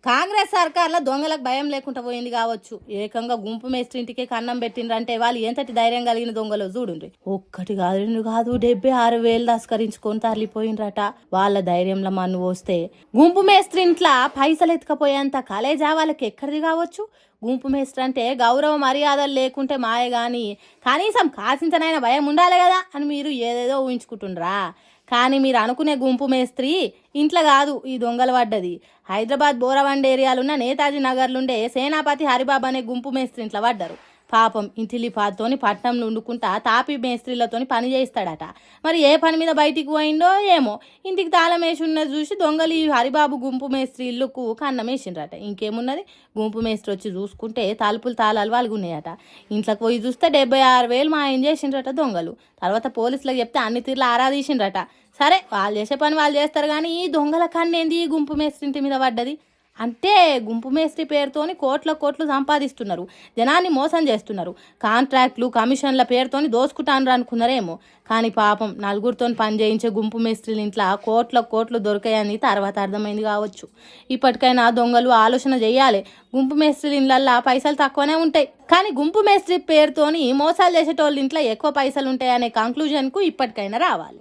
కాంగ్రెస్ సర్కార్లో దొంగలకు భయం లేకుండా పోయింది కావచ్చు. ఏకంగా గుంపు మేస్త్రి ఇంటికి కన్నం పెట్టిండ్రంటే వాళ్ళు ఎంతటి ధైర్యం కలిగిన దొంగలు చూడుండ్రి. ఒక్కటి కాదు రెండు కాదు 76,000 దస్కరించుకొని తరలిపోయిండ్రట. వాళ్ళ ధైర్యంలో మన్ను పోస్తే గుంపు మేస్త్రి ఇంట్లో పైసలు ఎత్తుకపోయేంత కలేజా వాళ్ళకి ఎక్కడిది కావచ్చు. గుంపు మేస్త్రి అంటే గౌరవ మర్యాదలు లేకుంటే మాయ గాని కనీసం కాసింతనైనా భయం ఉండాలి కదా అని మీరు ఏదేదో ఊహించుకుంటుండ్రా. కానీ మీరు అనుకునే గుంపు మేస్త్రి ఇంట్లో కాదు ఈ దొంగలు పడ్డది. హైదరాబాద్ బోరవండ ఏరియాలున్న నేతాజీ నగర్లుండే సేనాపతి హరిబాబు అనే గుంపు మేస్త్రి ఇంట్లో పడ్డారు. పాపం ఇంటిలిపాతోని పట్నంలో వండుకుంటా తాపి మేస్త్రీలతోని పని చేయిస్తాడట. మరి ఏ పని మీద బయటికి పోయిండో ఏమో ఇంటికి తాళం వేసి ఉన్నది చూసి దొంగలు ఈ హరిబాబు గుంపు మేస్త్రి ఇల్లుకు కన్నం వేసిండ్రట. ఇంకేమున్నది, గుంపు మేస్త్రి వచ్చి చూసుకుంటే తలుపులు తాళాలు వాళ్ళగున్నాయట. ఇంట్లోకి పోయి చూస్తే 76,000 మాయం చేసిండ్రట దొంగలు. తర్వాత పోలీసులకు చెప్తే అన్ని తీర్లు ఆరాధీసిండ్రట. సరే వాళ్ళు చేసే పని వాళ్ళు చేస్తారు కానీ ఈ దొంగల కన్నేంది ఈ గుంపు మేస్త్రి ఇంటి మీద పడ్డది. అంటే గుంపు మేస్త్రి పేరుతోని కోట్లు సంపాదిస్తున్నారు, జనాన్ని మోసం చేస్తున్నారు, కాంట్రాక్ట్లు కమిషన్ల పేరుతోని దోసుకుంటాను అనుకున్నారేమో. కానీ పాపం నలుగురితో పని చేయించే గుంపు మేస్త్రీల ఇంట్లో కోట్లు దొరికాయని తర్వాత అర్థమైంది కావచ్చు. ఇప్పటికైనా దొంగలు ఆలోచన చేయాలి. గుంపు మేస్త్రీల ఇళ్ళల్లో పైసలు తక్కువనే ఉంటాయి కానీ గుంపు మేస్త్రి పేరుతోని మోసాలు చేసేటోళ్ళ ఇంట్లో ఎక్కువ పైసలు ఉంటాయనే కంక్లూజన్కు ఇప్పటికైనా రావాలి.